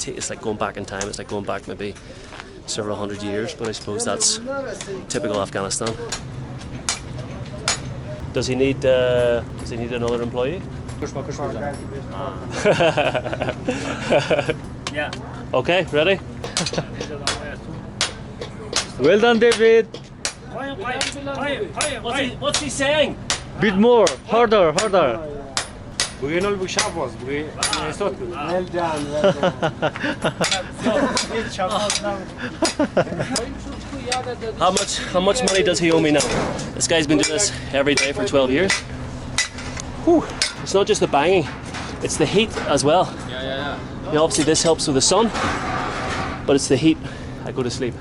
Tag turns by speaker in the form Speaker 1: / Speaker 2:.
Speaker 1: it's like going back in time. It's like going back maybe several hundred years. But I suppose that's typical Afghanistan. Does he need another employee?
Speaker 2: Yeah.
Speaker 1: Okay, ready? Well done, David. What's he saying?
Speaker 3: Bit more, harder.
Speaker 4: Well done,
Speaker 1: How much money does he owe me now? This guy's been doing this every day for 12 years. Whew. It's not just the banging, it's the heat as well.
Speaker 4: Yeah.
Speaker 1: You know, obviously this helps with the sun, but it's the heat. I go to sleep.